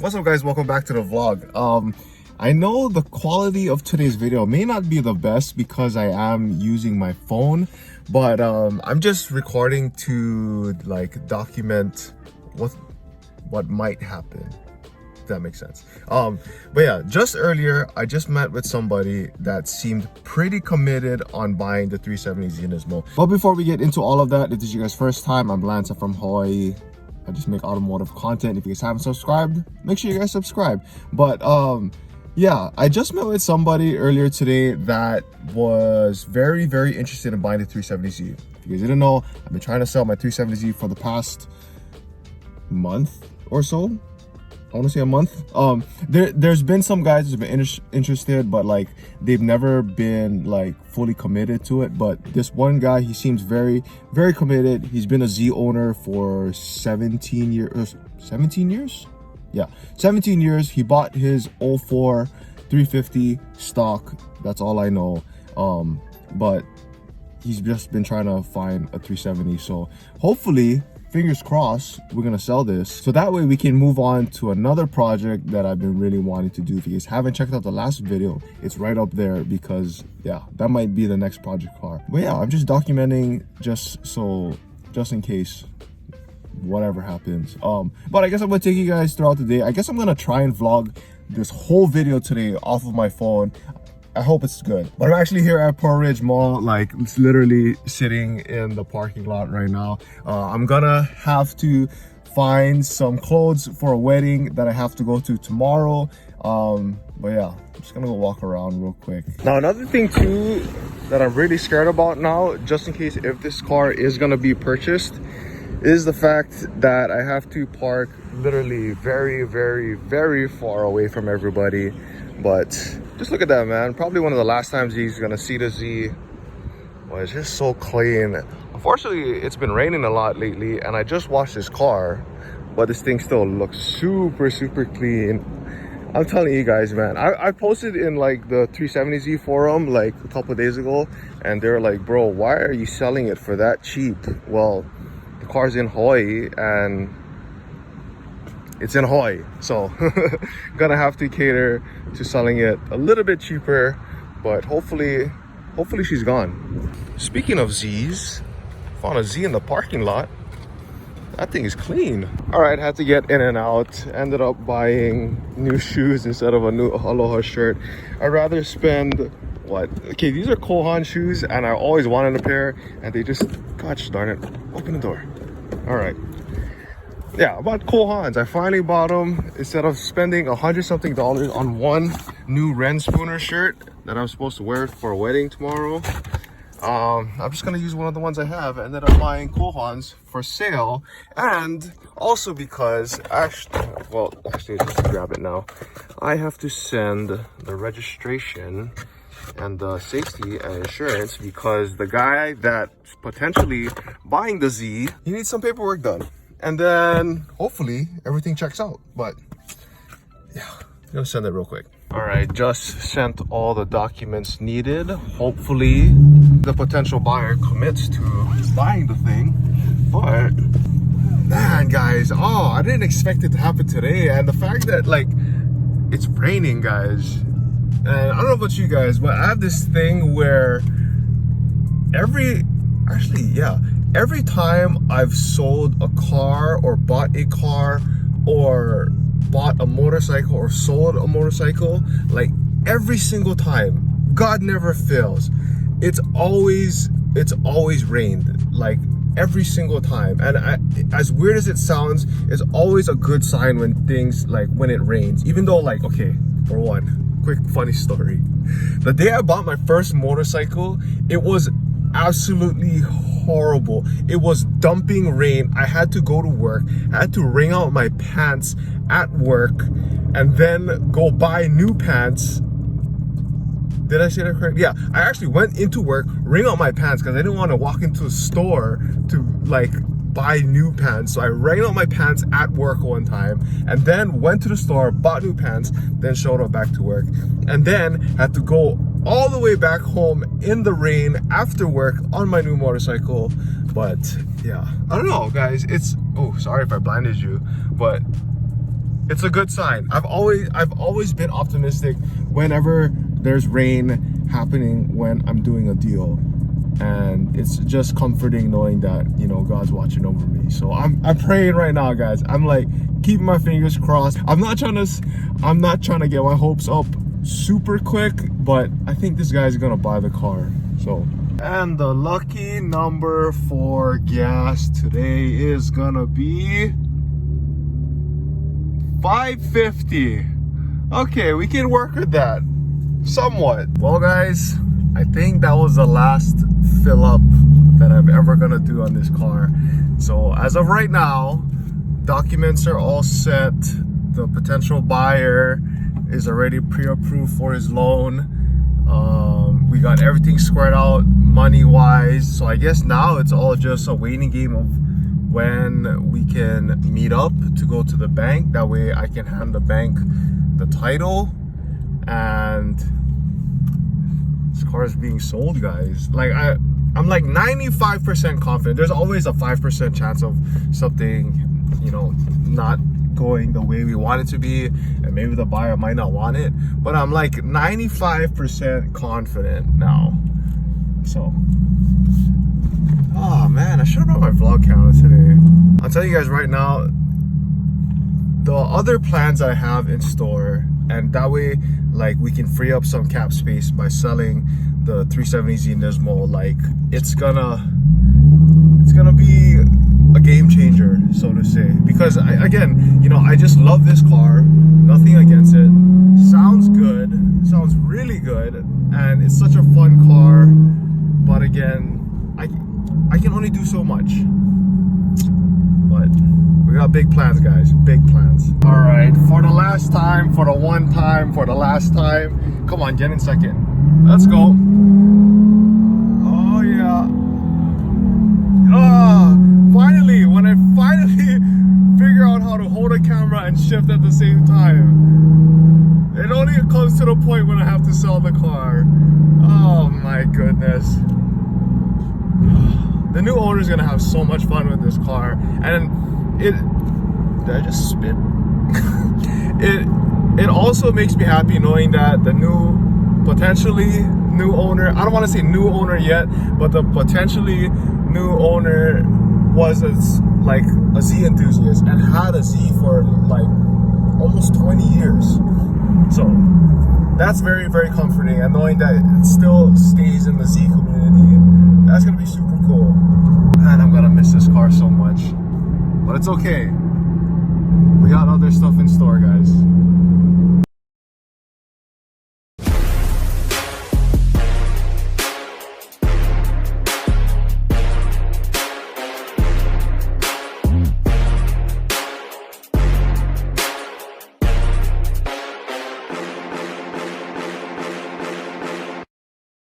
What's up guys, welcome back to the vlog. I know the quality of today's video may not be the best because I am using my phone, but I'm just recording to like document what might happen, if that makes sense. But yeah, just earlier I just met with somebody that seemed pretty committed on buying the 370z NISMO. But before we get into all of that, if this is your guys' first time, I'm Lance from Hawaii. I just make automotive content. If you guys haven't subscribed, make sure you guys subscribe. But yeah, I just met with somebody earlier today that was very interested in buying the 370z. If you guys didn't know, I've been trying to sell my 370z for the past month or so. I want to say a month. There's been some guys who've been interested, but like they've never been like fully committed to it. But this one guy, he seems very committed. He's been a Z owner for 17 years. 17 years? Yeah, 17 years. He bought his 04 350 stock. That's all I know. But he's just been trying to find a 370. So hopefully, fingers crossed, we're gonna sell this so that way we can move on to another project that I've been really wanting to do. If you guys haven't checked out the last video, it's right up there because yeah, that might be the next project car. But yeah, I'm just documenting just in case whatever happens. But I guess I'm gonna take you guys throughout the day. I guess I'm gonna try and vlog this whole video today off of my phone. I hope it's good. But I'm actually here at Pearl Ridge Mall, like it's literally sitting in the parking lot right now. I'm gonna have to find some clothes for a wedding that I have to go to tomorrow. But yeah, I'm just gonna go walk around real quick. Now another thing too that I'm really scared about now, just in case if this car is gonna be purchased, is the fact that I have to park literally very far away from everybody. But just look at that, man. Probably one of the last times he's gonna see the Z. Well, it's just so clean. Unfortunately, it's been raining a lot lately, and I just washed this car, but this thing still looks super clean. I'm telling you guys, man. I posted in like the 370Z forum like a couple of days ago, and they're like, bro, why are you selling it for that cheap? Well, the car's in Hawaii, and it's in Hawaii, so gonna have to cater to selling it a little bit cheaper, but hopefully she's gone. Speaking of Z's, found a Z in the parking lot. That thing is clean. All right, had to get in and out. Ended up buying new shoes instead of a new Aloha shirt. I'd rather spend what? Okay, these are Kohan shoes, and I always wanted a pair, and they just, gosh darn it, open the door. All right. Yeah, I bought Kohans. I finally bought them instead of spending $100-something on one new Ren Spooner shirt that I'm supposed to wear for a wedding tomorrow. I'm just gonna use one of the ones I have. I ended up buying Kohans for sale, and also because actually just grab it now. I have to send the registration and the safety and insurance because the guy that's potentially buying the Z, he needs some paperwork done. And then hopefully everything checks out. But yeah, I'm gonna send it real quick. All right, just sent all the documents needed. Hopefully the potential buyer commits to buying the thing. But man, guys, I didn't expect it to happen today. And the fact that like it's raining, guys, and I don't know about you guys, but I have this thing where every time I've sold a car or bought a car or bought a motorcycle or sold a motorcycle, like every single time, God never fails, it's always rained, like every single time. And as weird as it sounds, it's always a good sign when it rains, even though like, okay, for one, quick funny story. The day I bought my first motorcycle, it was absolutely horrible. It was dumping rain. I had to go to work. I had to wring out my pants at work and then go buy new pants. Did I say that correct? Yeah, I actually went into work, wring out my pants because I didn't want to walk into a store to like buy new pants. So I wring out my pants at work one time and then went to the store, bought new pants, then showed up back to work, and then had to go all the way back home in the rain after work on my new motorcycle. But yeah, I don't know, guys. It's, oh, sorry if I blinded you, but it's a good sign. I've always been optimistic whenever there's rain happening when I'm doing a deal, and it's just comforting knowing that, you know, God's watching over me. So I'm praying right now, guys. I'm like keeping my fingers crossed. I'm not trying to get my hopes up super quick, but I think this guy's gonna buy the car. So, and the lucky number for gas today is gonna be 550. Okay, we can work with that somewhat. Well, guys, I think that was the last fill up that I'm ever gonna do on this car. So as of right now, documents are all set. The potential buyer is already pre-approved for his loan. We got everything squared out money wise, so I guess now it's all just a waiting game of when we can meet up to go to the bank. That way I can hand the bank the title, and this car is being sold, guys. Like I'm like 95% confident. There's always a 5% chance of something, you know, not going the way we want it to be, and maybe the buyer might not want it, but I'm like 95% confident now. So, oh man, I should have brought my vlog camera today. I'll tell you guys right now, the other plans I have in store, and that way like we can free up some cap space by selling the 370z NISMO. Like it's gonna be a game changer, so to say, because again, you know, I just love this car, nothing against it. Sounds good, sounds really good, and it's such a fun car, but again, I can only do so much. But we got big plans, guys, big plans. All right, for the last time, for the one time, for the last time, come on, get in second, let's go. Oh yeah. Finally, when I finally figure out how to hold a camera and shift at the same time. It only comes to the point when I have to sell the car. Oh my goodness. The new owner is gonna have so much fun with this car. And did I just spit? It also makes me happy knowing that the potentially new owner, I don't want to say new owner yet, but the potentially new owner was like a Z enthusiast and had a Z for like almost 20 years. So that's very, very comforting, and knowing that it still stays in the Z community, that's gonna be super cool. Man, I'm gonna miss this car so much, but it's okay. We got other stuff in store, guys.